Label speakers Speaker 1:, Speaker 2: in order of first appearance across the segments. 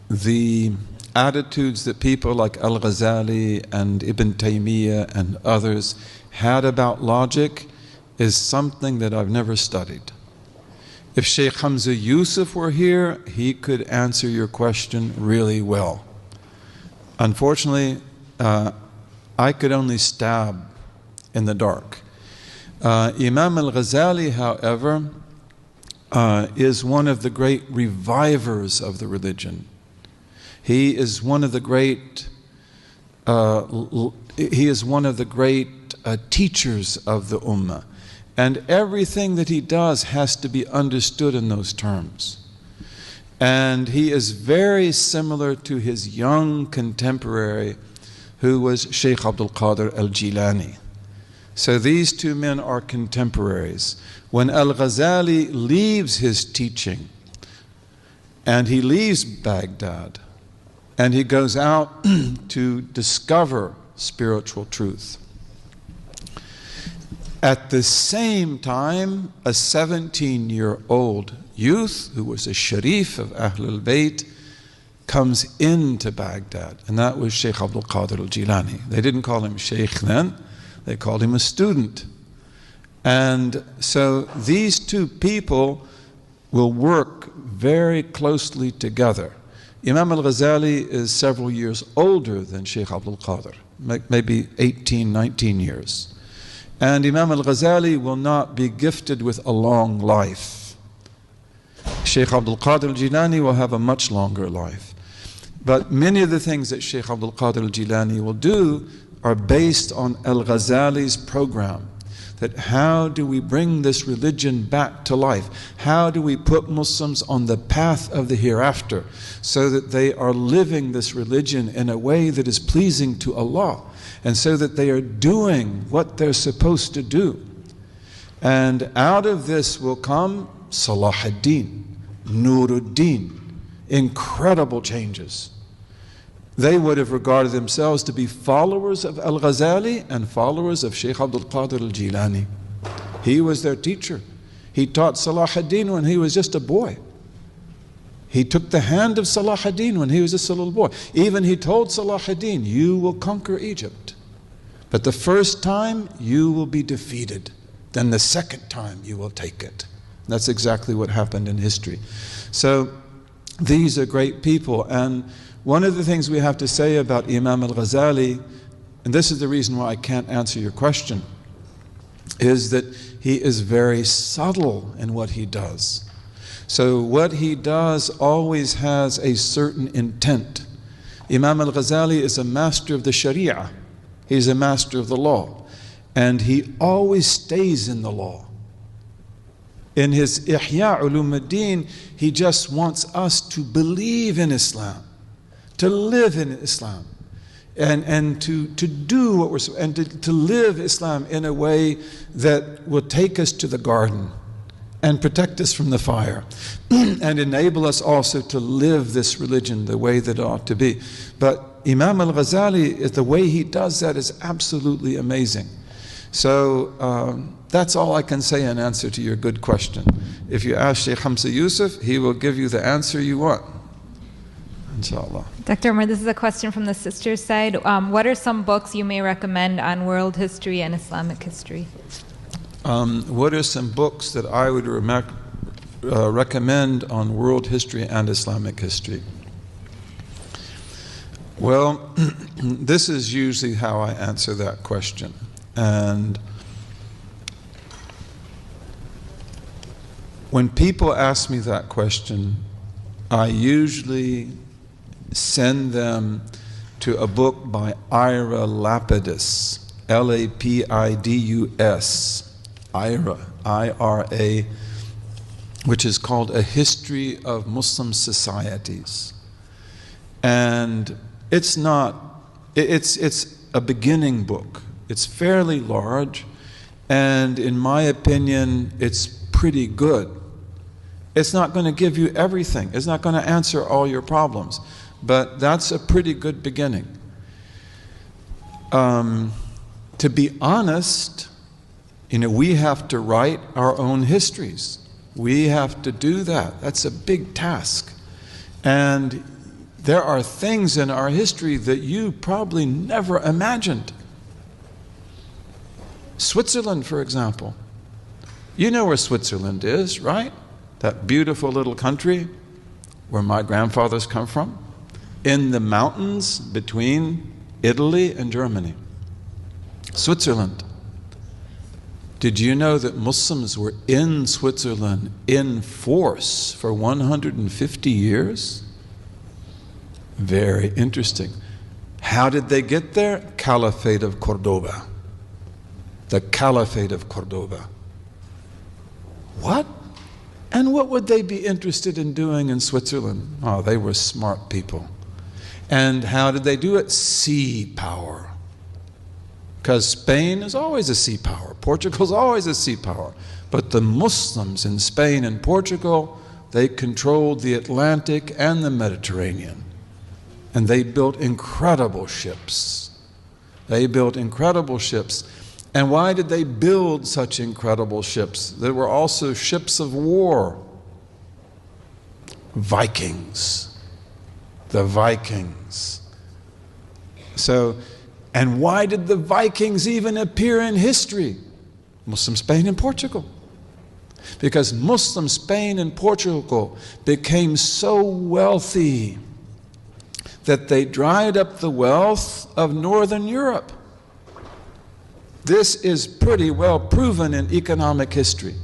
Speaker 1: The attitudes that people like Al-Ghazali and Ibn Taymiyyah and others had about logic is something that I've never studied. If Shaykh Hamza Yusuf were here, he could answer your question really well. Unfortunately, I could only stab in the dark. Imam Al-Ghazali, however, is one of the great revivers of the religion. He is one of the great teachers of the ummah. And everything that he does has to be understood in those terms. And he is very similar to his young contemporary, who was Shaykh Abdul Qadir al-Jilani. So these two men are contemporaries. When Al-Ghazali leaves his teaching, and he leaves Baghdad, and he goes out to discover spiritual truth, at the same time, a 17-year-old youth who was a Sharif of Ahlul Bayt comes into Baghdad, and that was Shaykh Abdul Qadir al-Jilani. They didn't call him Shaykh then, they called him a student. And so these two people will work very closely together. Imam al-Ghazali is several years older than Shaykh Abdul Qadir, maybe 18, 19 years. And Imam al-Ghazali will not be gifted with a long life. Shaykh Abdul Qadir al-Jilani will have a much longer life. But many of the things that Shaykh Abdul Qadir al-Jilani will do are based on Al-Ghazali's program. That how do we bring this religion back to life? How do we put Muslims on the path of the hereafter so that they are living this religion in a way that is pleasing to Allah, and so that they are doing what they're supposed to do? And out of this will come Salahuddin, Nuruddin, incredible changes. They would have regarded themselves to be followers of Al-Ghazali and followers of Shaykh Abdul Qadir al-Jilani. He was their teacher. He taught Salahuddin when he was just a boy. He took the hand of Salahuddin when he was just a little boy. Even he told Salahuddin, you will conquer Egypt, but the first time you will be defeated. Then the second time you will take it. That's exactly what happened in history. So these are great people. And one of the things we have to say about Imam al-Ghazali, and this is the reason why I can't answer your question, is that he is very subtle in what he does. So what he does always has a certain intent. Imam al-Ghazali is a master of the Sharia. He's a master of the law. And he always stays in the law. In his Ihya Ulumuddin, he just wants us to believe in Islam, to live in Islam, and to do what we're supposed, and to live Islam in a way that will take us to the garden and protect us from the fire and enable us also to live this religion the way that it ought to be. But Imam al-Ghazali, the way he does that is absolutely amazing. So that's all I can say in answer to your good question. If you ask Shaykh Hamza Yusuf, he will give you the answer you want, inshallah.
Speaker 2: Dr. Umar, this is a question from the sisters' side. What are some books you may recommend on world history and Islamic history?
Speaker 1: What are some books that I would recommend on world history and Islamic history? Well, this is usually how I answer that question. And when people ask me that question, I usually send them to a book by Ira Lapidus, Lapidus, Ira, I-R-A, which is called A History of Muslim Societies. And it's a beginning book. It's fairly large, and in my opinion, it's pretty good. It's not going to give you everything. It's not going to answer all your problems, but that's a pretty good beginning. To be honest, we have to write our own histories. We have to do that. That's a big task. And there are things in our history that you probably never imagined. Switzerland, for example. You know where Switzerland is, right? That beautiful little country where my grandfathers come from, in the mountains between Italy and Germany. Switzerland. Did you know that Muslims were in Switzerland in force for 150 years? Very interesting. How did they get there? Caliphate of Cordoba. The Caliphate of Cordoba. What? And what would they be interested in doing in Switzerland? Oh, they were smart people. And how did they do it? Sea power. Because Spain is always a sea power. Portugal's always a sea power. But the Muslims in Spain and Portugal, they controlled the Atlantic and the Mediterranean. And they built incredible ships. They built incredible ships. And why did they build such incredible ships? There were also ships of war. Vikings. The Vikings. So, and why did the Vikings even appear in history? Muslim Spain and Portugal. Because Muslim Spain and Portugal became so wealthy that they dried up the wealth of Northern Europe. This is pretty well proven in economic history.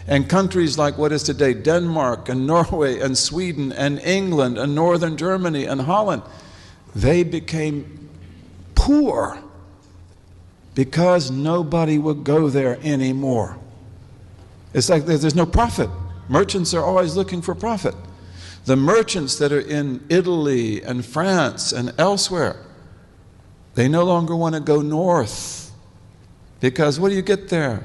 Speaker 1: And countries like what is today Denmark and Norway and Sweden and England and Northern Germany and Holland, they became poor because nobody would go there anymore. It's like there's no profit. Merchants are always looking for profit. The merchants that are in Italy and France and elsewhere, they no longer want to go north. Because what do you get there?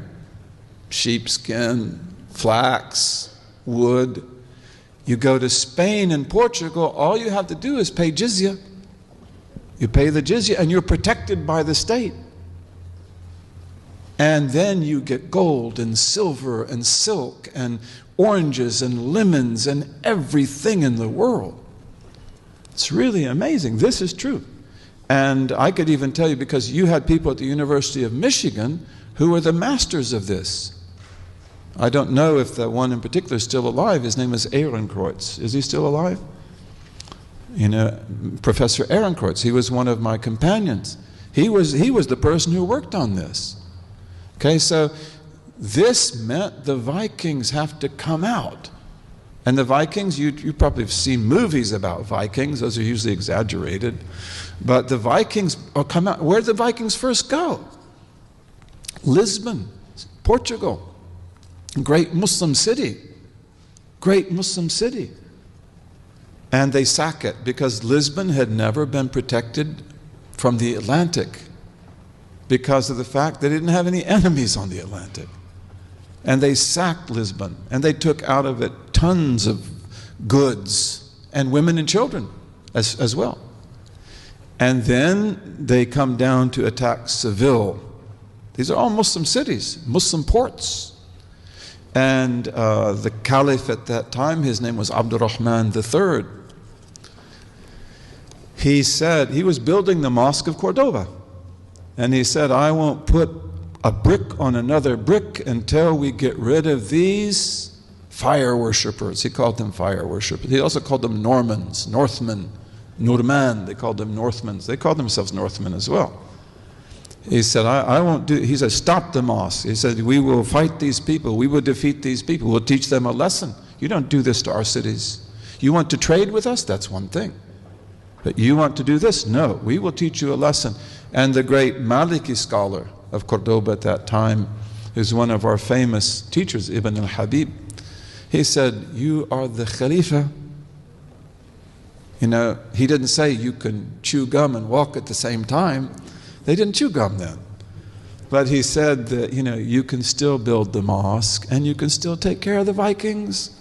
Speaker 1: Sheepskin, flax, wood. You go to Spain and Portugal, all you have to do is pay jizya. You pay the jizya and you're protected by the state. And then you get gold and silver and silk and oranges and lemons and everything in the world. It's really amazing. This is true. And I could even tell you, because you had people at the University of Michigan who were the masters of this. I don't know if the one in particular is still alive. His name is Ehrenkreuz. Is he still alive? You know, Professor Ehrenkreuz. He was one of my companions. He was the person who worked on this. Okay, so this meant the Vikings have to come out. And the Vikings, you probably have seen movies about Vikings. Those are usually exaggerated. But the Vikings come out. Where did the Vikings first go? Lisbon, Portugal. Great Muslim city. Great Muslim city. And they sack it because Lisbon had never been protected from the Atlantic because of the fact they didn't have any enemies on the Atlantic. And they sacked Lisbon, and they took out of it tons of goods and women and children as well. And then they come down to attack Seville. These are all Muslim cities, Muslim ports. And the caliph at that time, his name was Abdurrahman III. He said, he was building the Mosque of Cordoba. And he said, I won't put a brick on another brick until we get rid of these fire worshippers. He called them fire worshippers. He also called them Normans, Northmen, Nurman. They called them Northmans. They called themselves Northmen as well. He said, I won't do, he said, stop the mosque. He said, we will fight these people. We will defeat these people. We'll teach them a lesson. You don't do this to our cities. You want to trade with us? That's one thing. But you want to do this? No, we will teach you a lesson. And the great Maliki scholar of Cordoba at that time is one of our famous teachers, Ibn al-Habib. He said, you are the Khalifa. You know, he didn't say you can chew gum and walk at the same time. They didn't chew gum then. But he said that, you know, you can still build the mosque and you can still take care of the Vikings.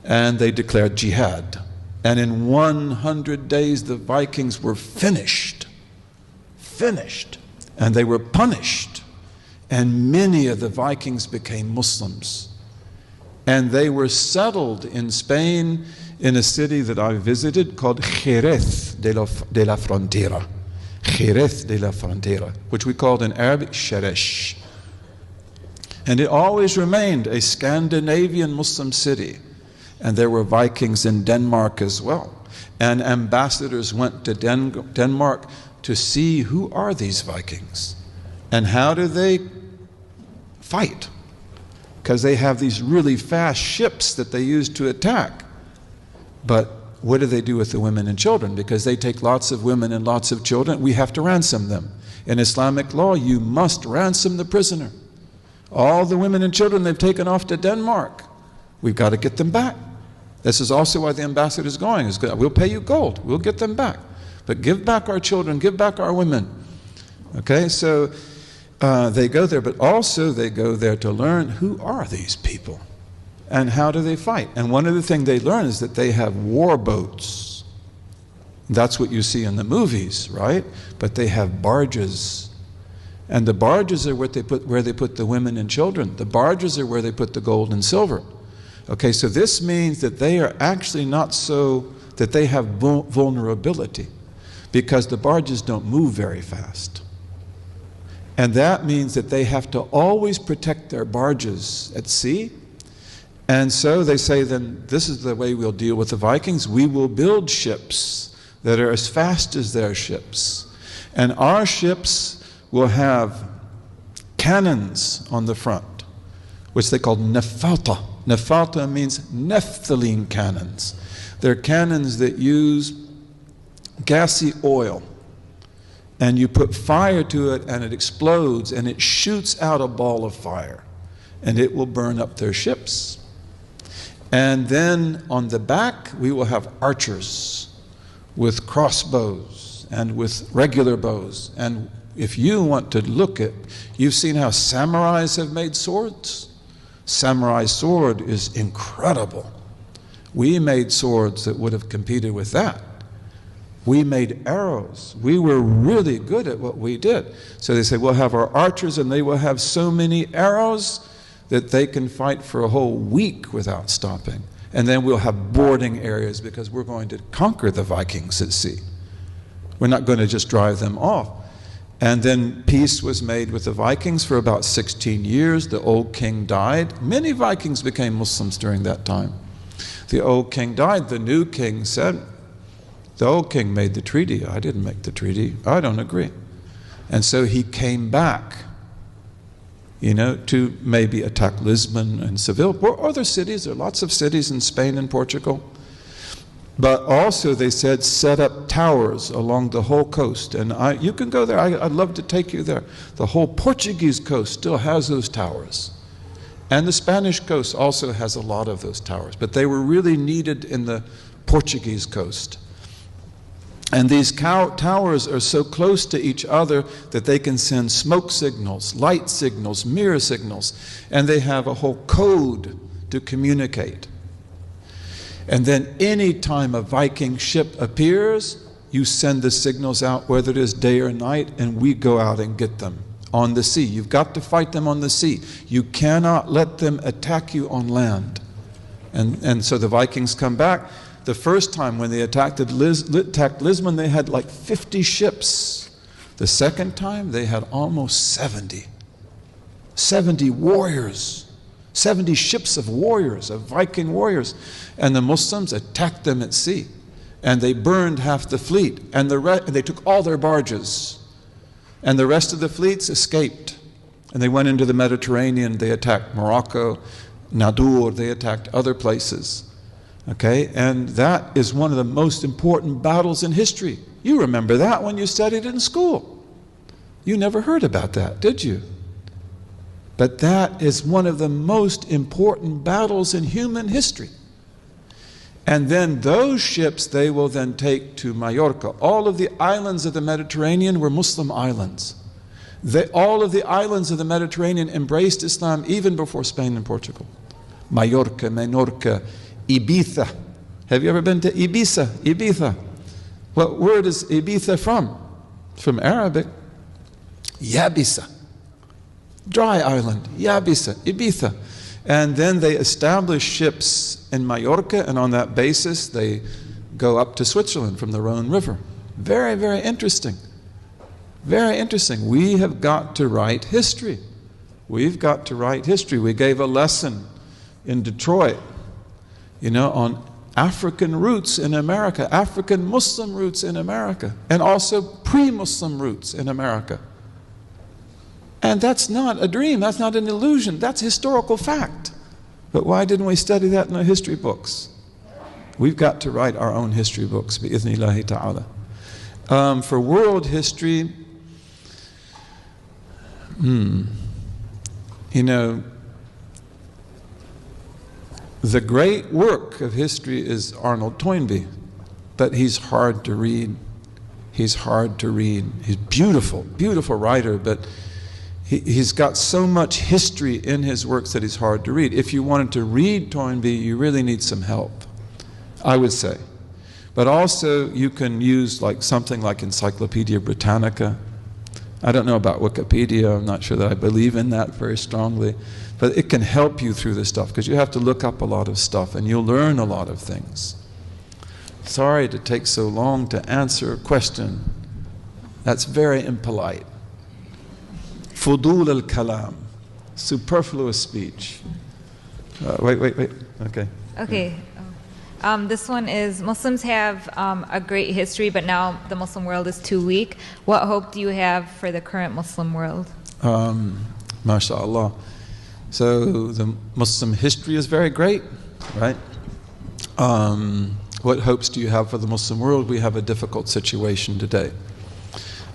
Speaker 1: And they declared jihad. And in 100 days, the Vikings were finished. Finished. And they were punished. And many of the Vikings became Muslims. And they were settled in Spain in a city that I visited called Jerez de la Frontera. Jerez de la Frontera, which we called in Arabic Sheresh. And it always remained a Scandinavian Muslim city. And there were Vikings in Denmark as well. And ambassadors went to Denmark to see who are these Vikings and how do they fight. Because they have these really fast ships that they use to attack. But what do they do with the women and children? Because they take lots of women and lots of children, we have to ransom them. In Islamic law, you must ransom the prisoner. All the women and children they've taken off to Denmark, we've got to get them back. This is also why the ambassador is going. We'll pay you gold, we'll get them back. But give back our children, give back our women. Okay, so they go there, but also they go there to learn who are these people and how do they fight. And one of the things they learn is that they have war boats. That's what you see in the movies, right? But they have barges. And the barges are where they put the women and children. The barges are where they put the gold and silver. Okay, so this means that they are actually not so, that they have vulnerability because the barges don't move very fast. And that means that they have to always protect their barges at sea. And so they say, then this is the way we'll deal with the Vikings. We will build ships that are as fast as their ships. And our ships will have cannons on the front, which they call nafata. Nafata means naphthalene cannons. They're cannons that use gassy oil. And you put fire to it and it explodes and it shoots out a ball of fire. And it will burn up their ships. And then on the back we will have archers with crossbows and with regular bows. And if you want to look at, you've seen how samurais have made swords? Samurai sword is incredible. We made swords that would have competed with that. We made arrows. We were really good at what we did. So they say, we'll have our archers and they will have so many arrows that they can fight for a whole week without stopping. And then we'll have boarding areas because we're going to conquer the Vikings at sea. We're not going to just drive them off. And then peace was made with the Vikings for about 16 years. The old king died. Many Vikings became Muslims during that time. The old king died. The new king said, the old king made the treaty. I didn't make the treaty. I don't agree. And so he came back, to maybe attack Lisbon and Seville or other cities. There are lots of cities in Spain and Portugal. But also they said set up towers along the whole coast. And you can go there. I'd love to take you there. The whole Portuguese coast still has those towers. And the Spanish coast also has a lot of those towers. But they were really needed in the Portuguese coast. And these towers are so close to each other that they can send smoke signals, light signals, mirror signals. And they have a whole code to communicate. And then any time a Viking ship appears, you send the signals out, whether it is day or night, and we go out and get them on the sea. You've got to fight them on the sea. You cannot let them attack you on land. And so the Vikings come back. The first time when they attacked Lisbon, they had like 50 ships. The second time, they had almost 70. 70 warriors. 70 ships of warriors, of Viking warriors. And the Muslims attacked them at sea. And they burned half the fleet. And they took all their barges. And the rest of the fleets escaped. And they went into the Mediterranean. They attacked Morocco, Nadur. They attacked other places. Okay? And that is one of the most important battles in history. You remember that when you studied in school. You never heard about that, did you? But that is one of the most important battles in human history. And then those ships they will then take to Majorca. All of the islands of the Mediterranean were Muslim islands. All of the islands of the Mediterranean embraced Islam even before Spain and Portugal. Majorca, Menorca, Ibiza. Have you ever been to Ibiza? Ibiza. What word is Ibiza from? From Arabic. Yabisa. Dry island, Yabisa, Ibiza. And then they establish ships in Mallorca, and on that basis they go up to Switzerland from the Rhone River. Very, very interesting. Very interesting. We have got to write history. We've got to write history. We gave a lesson in Detroit, on African roots in America, African Muslim roots in America, and also pre-Muslim roots in America. And that's not a dream, that's not an illusion, that's historical fact. But why didn't we study that in our history books? We've got to write our own history books, bi-idhnillahi ta'ala. For world history, the great work of history is Arnold Toynbee, but he's hard to read. He's hard to read. He's beautiful, beautiful writer, but he's got so much history in his works that he's hard to read. If you wanted to read Toynbee, you really need some help, I would say. But also you can use something like Encyclopedia Britannica. I don't know about Wikipedia, I'm not sure that I believe in that very strongly, but it can help you through this stuff because you have to look up a lot of stuff and you'll learn a lot of things. Sorry to take so long to answer a question. That's very impolite. Fudul al-kalam, superfluous speech. Wait. Okay.
Speaker 2: Okay. This one is, Muslims have a great history, but now the Muslim world is too weak. What hope do you have for the current Muslim world?
Speaker 1: MashaAllah. So the Muslim history is very great, right? What hopes do you have for the Muslim world? We have a difficult situation today.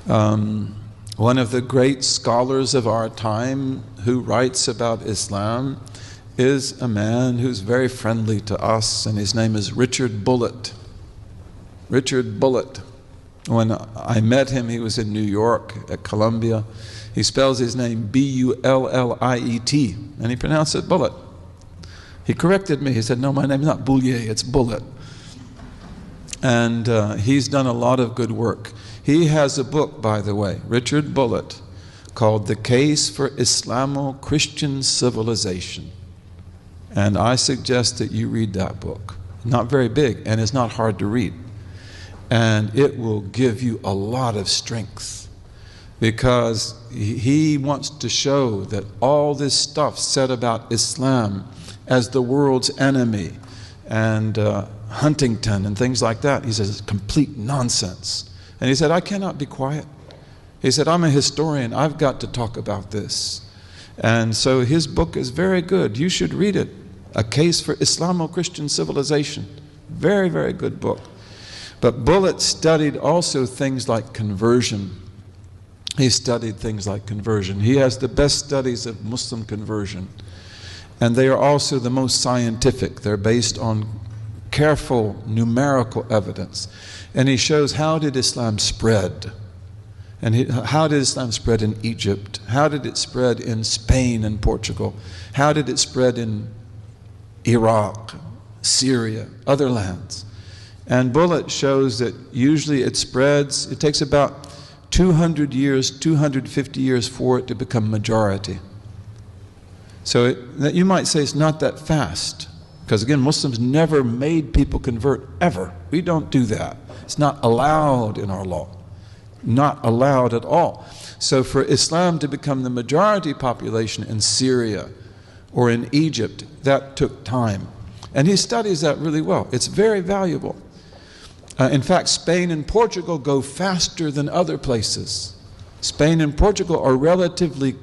Speaker 1: One of the great scholars of our time who writes about Islam is a man who's very friendly to us, and his name is Richard Bullitt. Richard Bullitt. When I met him, he was in New York at Columbia. He spells his name B-U-L-L-I-E-T, and he pronounced it Bullitt. He corrected me. He said, no, my name's not Boulier, it's Bullitt. And he's done a lot of good work. He has a book, by the way, Richard Bullitt, called The Case for Islamo-Christian Civilization. And I suggest that you read that book. Not very big, and it's not hard to read. And it will give you a lot of strength, because he wants to show that all this stuff said about Islam as the world's enemy and Huntington and things like that, he says it's complete nonsense. And he said, I cannot be quiet. He said, I'm a historian, I've got to talk about this. And so his book is very good. You should read it. A Case for Islamo-Christian Civilization. Very, very good book. But Bullitt studied also things like conversion. He studied things like conversion. He has the best studies of Muslim conversion. And they are also the most scientific. They're based on careful numerical evidence. And he shows, how did Islam spread? And how did Islam spread in Egypt? How did it spread in Spain and Portugal? How did it spread in Iraq, Syria, other lands? And Bullitt shows that usually it spreads, it takes about 200 years, 250 years for it to become majority. So you might say it's not that fast, because again, Muslims never made people convert, ever. We don't do that. It's not allowed in our law. Not allowed at all. So for Islam to become the majority population in Syria or in Egypt, that took time. And he studies that really well. It's very valuable. In fact, Spain and Portugal go faster than other places. Spain and Portugal are relatively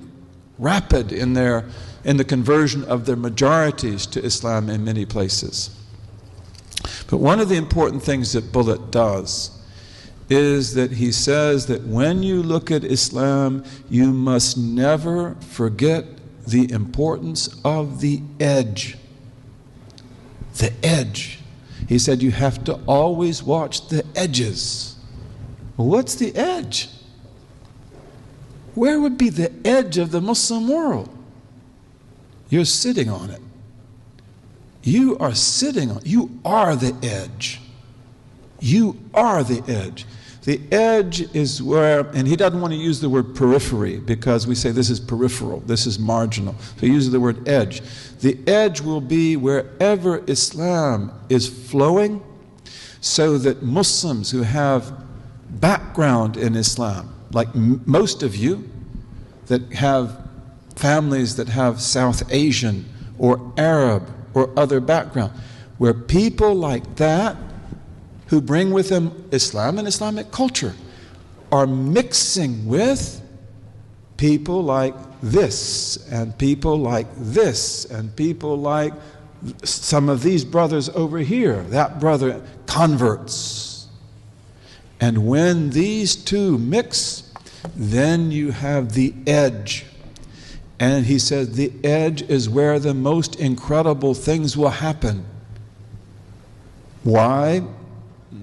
Speaker 1: rapid in the conversion of their majorities to Islam in many places. But one of the important things that Bullitt does is that he says that when you look at Islam, you must never forget the importance of the edge. The edge. He said you have to always watch the edges. What's the edge? Where would be the edge of the Muslim world? You're sitting on it. You are sitting on it. You are the edge. You are the edge. The edge is where, and he doesn't want to use the word periphery because we say this is peripheral, this is marginal. So he uses the word edge. The edge will be wherever Islam is flowing, so that Muslims who have background in Islam, like most of you that have families that have South Asian or Arab or other background, where people like that who bring with them Islam and Islamic culture are mixing with people like this and people like this and people like some of these brothers over here, that brother, converts. And when these two mix, then you have the edge. And he says the edge is where the most incredible things will happen. Why?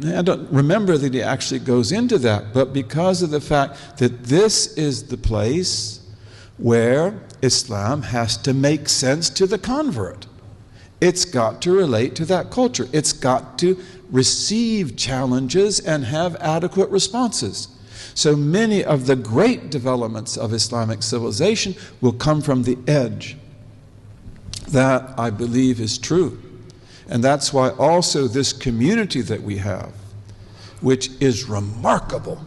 Speaker 1: I don't remember that he actually goes into that, but because of the fact that this is the place where Islam has to make sense to the convert. It's got to relate to that culture. It's got to receive challenges and have adequate responses. So many of the great developments of Islamic civilization will come from the edge. That, I believe, is true. And that's why also this community that we have, which is remarkable,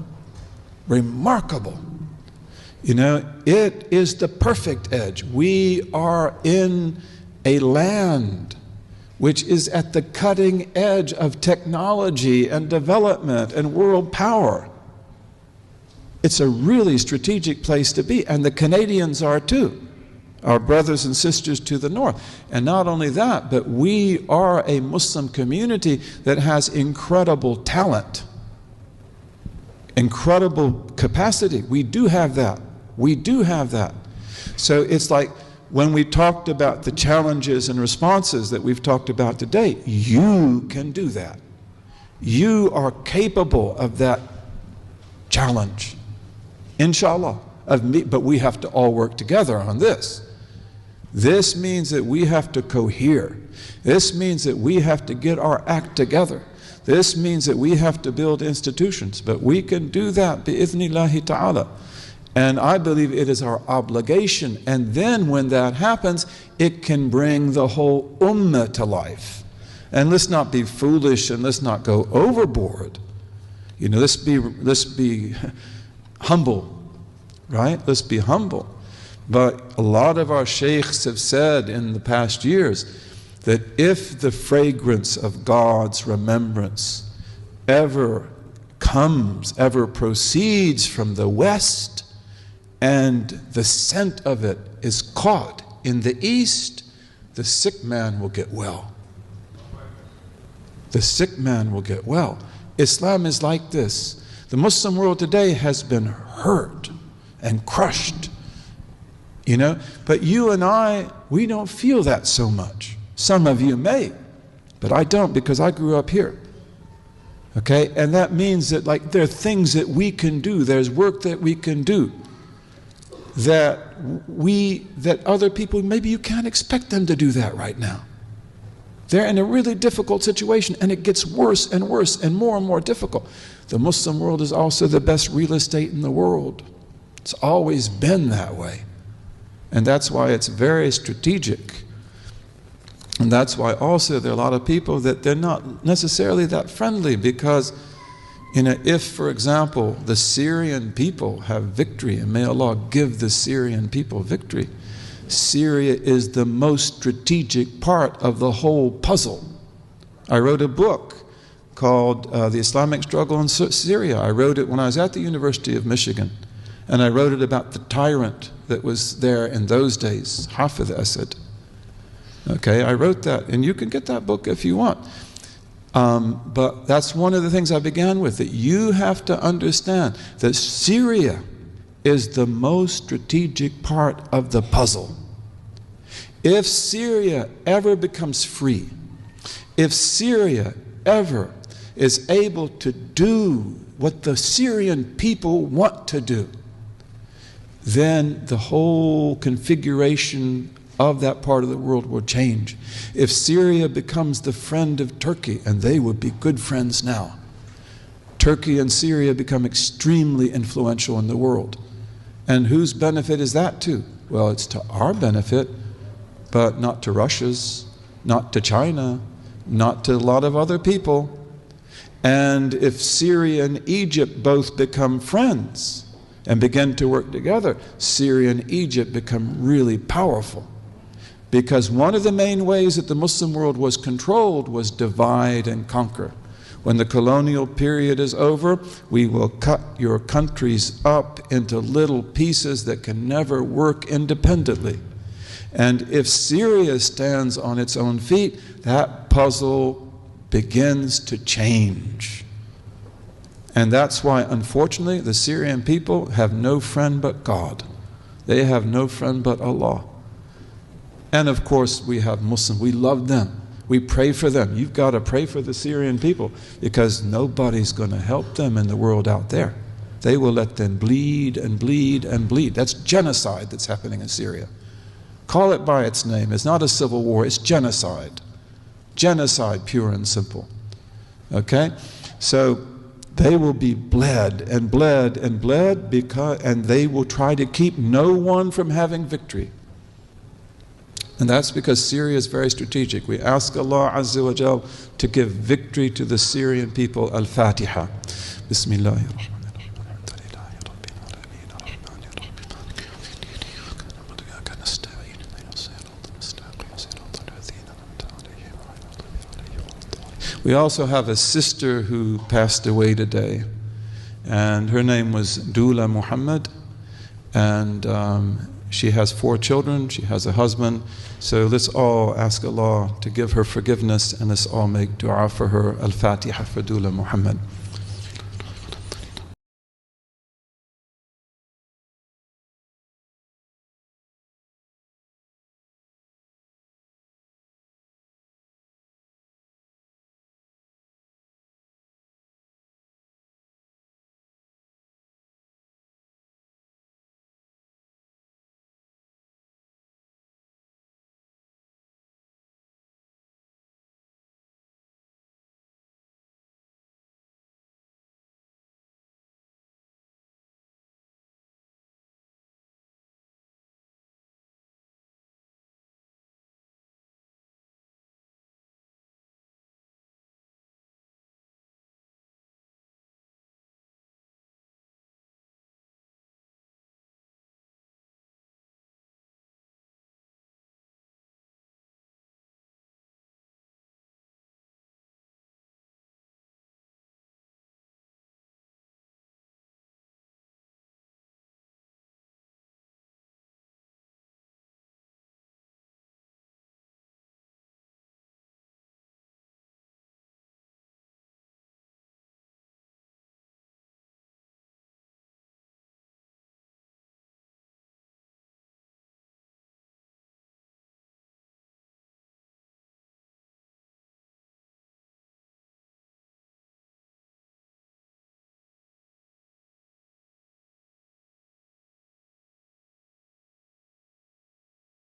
Speaker 1: remarkable. You know, it is the perfect edge. We are in a land which is at the cutting edge of technology and development and world power. It's a really strategic place to be, and the Canadians are too, our brothers and sisters to the north. And not only that, but we are a Muslim community that has incredible talent, incredible capacity. We do have that. We do have that. So it's like when we talked about the challenges and responses that we've talked about today, you can do that. You are capable of that challenge, inshallah. But we have to all work together on this. This means that we have to cohere. This means that we have to get our act together. This means that we have to build institutions. But we can do that bi'ithnillahi ta'ala. And I believe it is our obligation. And then when that happens, it can bring the whole ummah to life. And let's not be foolish and let's not go overboard. You know, let's be humble, right? Let's be humble. But a lot of our sheikhs have said in the past years that if the fragrance of God's remembrance ever comes, ever proceeds from the West, and the scent of it is caught in the East, the sick man will get well. The sick man will get well. Islam is like this. The Muslim world today has been hurt and crushed, you know, but you and I, we don't feel that so much. Some of you may, but I don't, because I grew up here. Okay, and that means that like there are things that we can do, there's work that we can do that other people, maybe you can't expect them to do that right now. They're in a really difficult situation, and it gets worse and worse and more difficult. The Muslim world is also the best real estate in the world. It's always been that way. And that's why it's very strategic. And that's why also there are a lot of people that they're not necessarily that friendly, because, you know, if, for example, the Syrian people have victory, and may Allah give the Syrian people victory, Syria is the most strategic part of the whole puzzle. I wrote a book called The Islamic Struggle in Syria. I wrote it when I was at the University of Michigan, and I wrote it about the tyrant that was there in those days, Hafez Assad. Okay, I wrote that, and you can get that book if you want. But that's one of the things I began with, that you have to understand that Syria is the most strategic part of the puzzle. If Syria ever becomes free, if Syria ever is able to do what the Syrian people want to do, then the whole configuration of that part of the world will change. If Syria becomes the friend of Turkey, and they would be good friends now, Turkey and Syria become extremely influential in the world. And whose benefit is that to? Well, it's to our benefit, but not to Russia's, not to China, not to a lot of other people. And if Syria and Egypt both become friends and begin to work together, Syria and Egypt become really powerful. Because one of the main ways that the Muslim world was controlled was divide and conquer. When the colonial period is over, we will cut your countries up into little pieces that can never work independently. And if Syria stands on its own feet, that puzzle begins to change. And that's why, unfortunately, the Syrian people have no friend but God. They have no friend but Allah. And of course, we have Muslims. We love them. We pray for them. You've got to pray for the Syrian people, because nobody's going to help them in the world out there. They will let them bleed and bleed and bleed. That's genocide that's happening in Syria. Call it by its name. It's not a civil war, it's genocide. Genocide, pure and simple. Okay? So they will be bled and bled and bled, and they will try to keep no one from having victory. And that's because Syria is very strategic. We ask Allah Azza wa Jal to give victory to the Syrian people. Al-Fatiha. Bismillahirrahmanirrahim. We also have a sister who passed away today, and her name was Dula Muhammad, and she has 4 children, she has a husband, so let's all ask Allah to give her forgiveness, and let's all make dua for her. Al-Fatiha for Dula Muhammad.